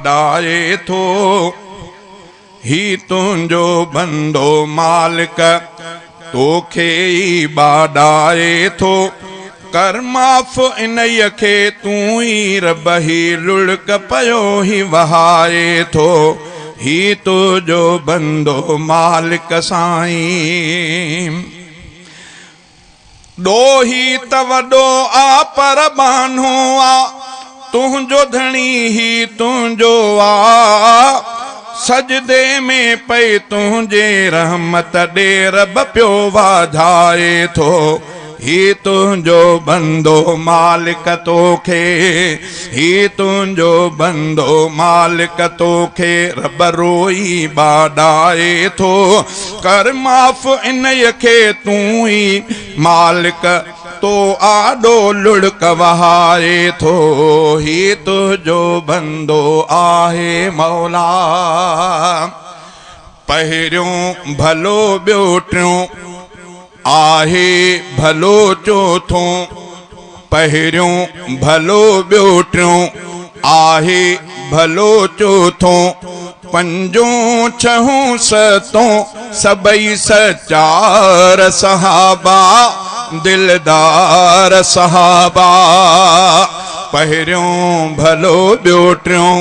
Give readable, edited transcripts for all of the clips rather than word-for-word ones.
died थो ही तुंजो बंदो मालिक तोखे ई बाडाए थो कर माफ़ इनय खे तू ही रब ही लुढ़क पयो ही वहाए थो ही तुंजो बंदो मालिक साईं डोही त वडो आ पर बानो आ तुंजो धणी ही तुंजो आ सजदे में पे तुझे रहमत दे रब प्यो वाधाए थो ही तुंजो बंदो मालिक तोखे ही तुंजो बंदो मालिक तोखे रब रोई बाडाए थो कर माफ़ इनय खे तू ही मालिक तो आडो लुढ़क वहाए थो ही तुझो बंदो आहे मौला पहिरियों भलो ॿियो टियों आहे भलो चौथों पहिरियों भलो ॿियो टियों आहे भलो चौथों पंजों छहों सतों सबई सचार सहाबा दिलदार सहाबा पहिरियों भलो ॿियो टियों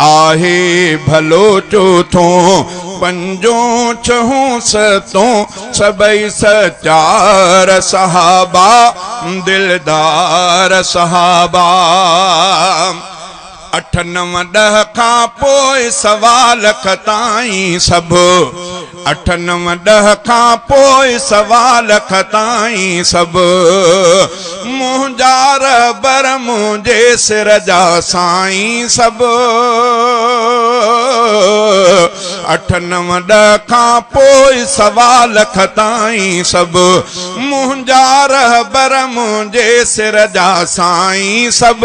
आहे भलो चौथों पंजों छहों सतों सबई सचार सहाबा दिलदार सहाबा अठ नव ॾह खां पोइ सवाल खताई सब अठ नव ॾह खां पोइ सवाल खताई सब मुंहिंजा रबर मुंहिंजे सिर जा साईं सब अठ नव ॾह खां पोइ सवाल खताई सब मुंहिंजा रहबर मुंहिंजे सिर जा साईं सब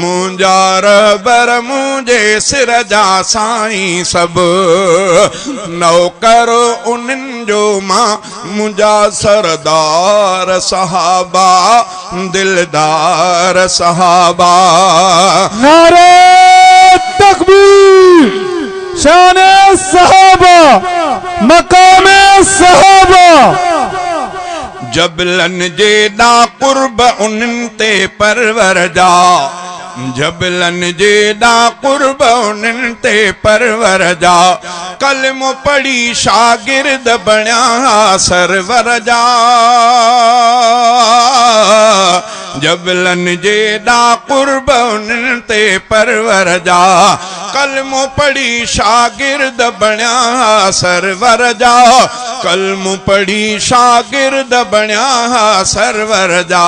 मुंहिंजा रहबर मुंहिंजे सिर जा साईं सब नौकर उन्हनि जो मां मुंहिंजा सरदार सहाबा दिलदार सहाबा नारे तकबीर शाने सहाबा मकामे सहाबा जबलन जेदा कुर्ब उन्हनि ते परवर जा जबलन जेदा कुर्ब उन्हनि ते परवर जा कलमो पढ़ी शागिर्द बणिया सरवर जा जबलन जेदा कुर्ब उन्हनि ते परवर जा कलमो पढ़ी शागिर्द बणिया सरवर जा कलमो पढ़ी शागिर्द बणिया सरवर जा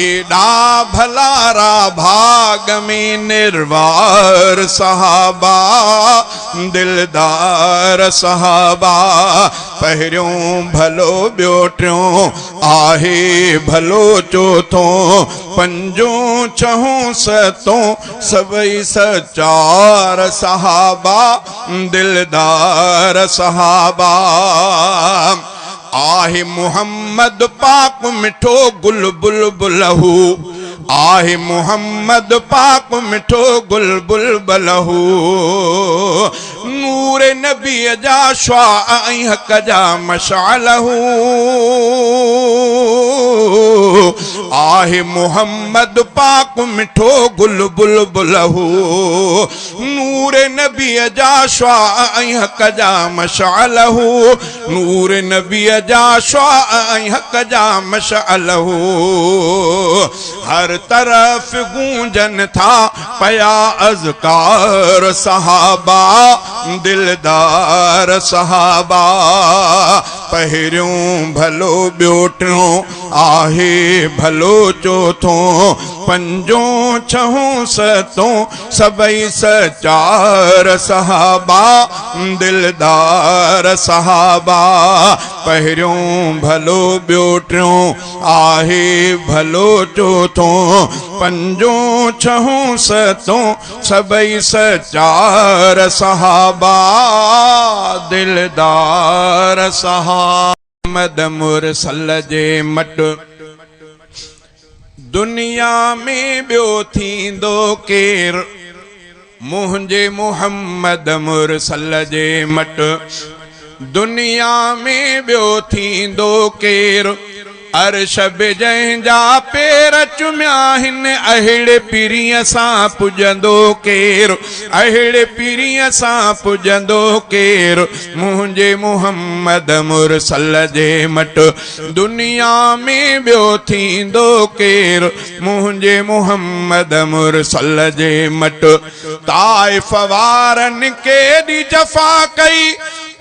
एडा भलारा भाग में निर्वार सहाबा दिलदार सहाबा पहिरियों भलो ॿियो टियों आहे भलो चौथों पंजों छहों सतों सबई सचार सहाबा दिलदार सहाबा आहे मोहम्मद पाक मिठो गुल बुलबुलहू आहे मोहम्मद पाक मिठो गुल बुलबुलहू नूर नबी जा श्वा ऐं हक जा मशालहू आहे मोहम्मद पाक मिठो गुल बुलबुलहू नूर नबी जा श्वा ऐं हक जा मशालहू नूर नबी जा श्वा ऐं हक जा मशालहू हर तरफ गूंजन था पया अज़कार सहाबा दिलदार सहाबा पहिरियों भलो ॿियो टियों आहे भलो चौथों पंजों छहों सतों सबई सचार सहाबा दिलदार सहाबा पहिरियों भलो ॿियो टियों आहे भलो चौथों पंजों छहों सतों सबई सचार सहाबा दिलदार सहाबा मद मुरसल जे मट दुनिया में ॿियो थींदो केर मुंहिंजे मुहम्मद मुरसल जे मट दुनिया में ॿियो थींदो केरु अर्श बि जंहिंजा पेर चुमिया हिन अहिड़े पीरीअ सां पुॼंदो केरु अहिड़े पीरीअ सां पुॼंदो केरु मुंहिंजे मुहम्मद मुरसल जे मट दुनिया में ॿियो थींदो केरु मुंहिंजे मुहम्मद मुरसल जे मट ताइफ़ वारनि केॾी जफ़ा कई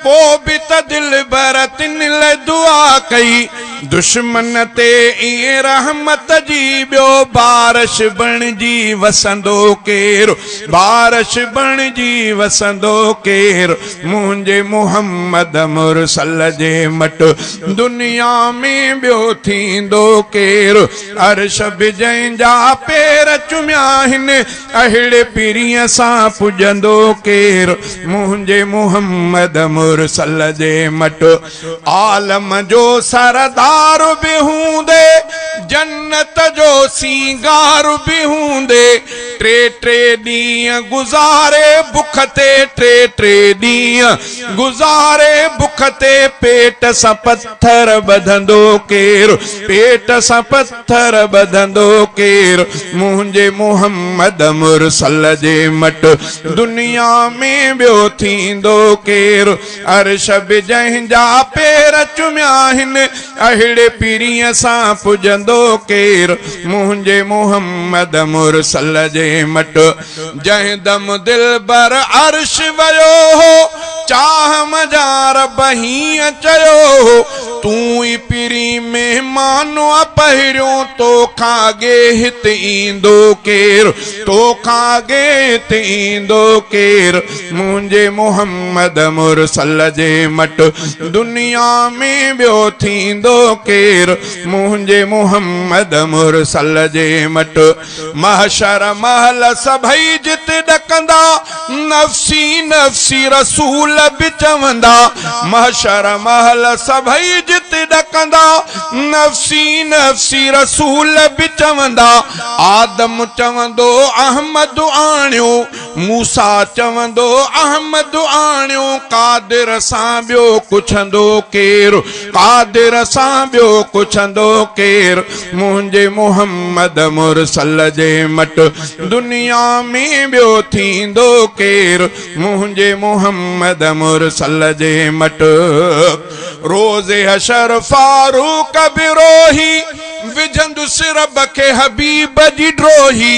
पोइ बि त दिल भर तिन लाइ दुआ कई दुश्मन ते ईअं रहमत जी ॿियो बारिश बणिजी वसंदो केरु बारिश बणिजी वसंदो केरु मुंहिंजे मुहम्मद मुरसल जे मट दुनिया में ॿियो थींदो केरु अर्श बि जंहिंजा पेर चुमिया हिन अहिड़े पीरीअ सां पुॼंदो केरु मुंहिंजे मुहम्मद मुरसल जे मट आलम जो सरदार बि हूंदे जन्नत जो सींगार बि हूंदे टे टे ॾींहं गुज़ारे बुख ते टे ॾींहं गुज़ारे बुख ते पेट सां पत्थर ॿधंदो केरु पेट सां पत्थर ॿधंदो केरु मुंहिंजे मुहम्मद मुरसल जे मट दुनिया में ॿियो थींदो केरु अर्श बि जंहिंजा पेर चुमिया हिन अहिड़े पीरीअ सां पुॼंदो केरु मुंहिंजे मुहम्मद मुरसल जे मट जंहिं दम दिल बर अर्श वियो हो चाह मजार बहीअ चयो हो तूं ई पीरी महिमान पहिरियों तोखां अॻे हिते ईंदो केरु तोखां अॻे हिते ईंदो केरु मुंहिंजे मुहम्मद मुरसल जे मट दुनिया में ॿियो थींदो केरु मुंहिंजे मुहम्मद मुरसल जे मट महशर महल सभई जित ॾकंदा नफ़्सी नफ़्सी रसूल बि चवंदा महशर महल सभई जित ॾकंदा नफ़्सी नफ़्सी रसूल बि चवंदा आदम चवंदो अहमद आणियो मूसा चवंदो अहमद आणियो कादिर सां ॿियो पुछंदो केरु कादिर सां ॿियो पुछंदो केरु मुंहिंजे मुहम्मद मुरसल जे मट दुनिया में ॿियो थींदो केरु मुंहिंजे मुहम्मद मुरसल जे मट रोज़े हशर फारूक बि रोही विझंदुसि रब खे हबीब जी ड्रोही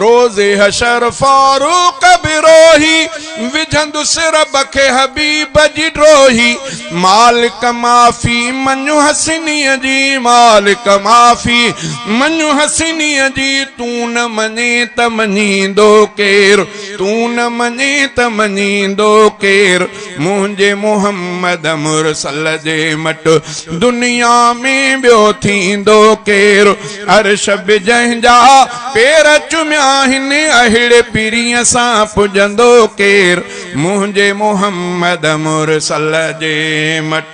रोज़े हशर फारूक बि रोही विझंदुसि रब खे हबीब जी ड्रोही मालिक माफ़ी मञु हसनीअ जी मालिक माफ़ी मञु हसनीअ जी तूं न मञे त मञींदो केरु तूं न मञे त मञींदो केरु मुंहिंजे मुहम्मद मुरसल जे मट दुनिया में ॿियो थींदो केरु अर्श बि जंहिंजा पेर चुमिया हिन अहिड़े पीरीअ सां पुॼंदो केरु मुंहिंजे मुहम्मद मुरसल जे मट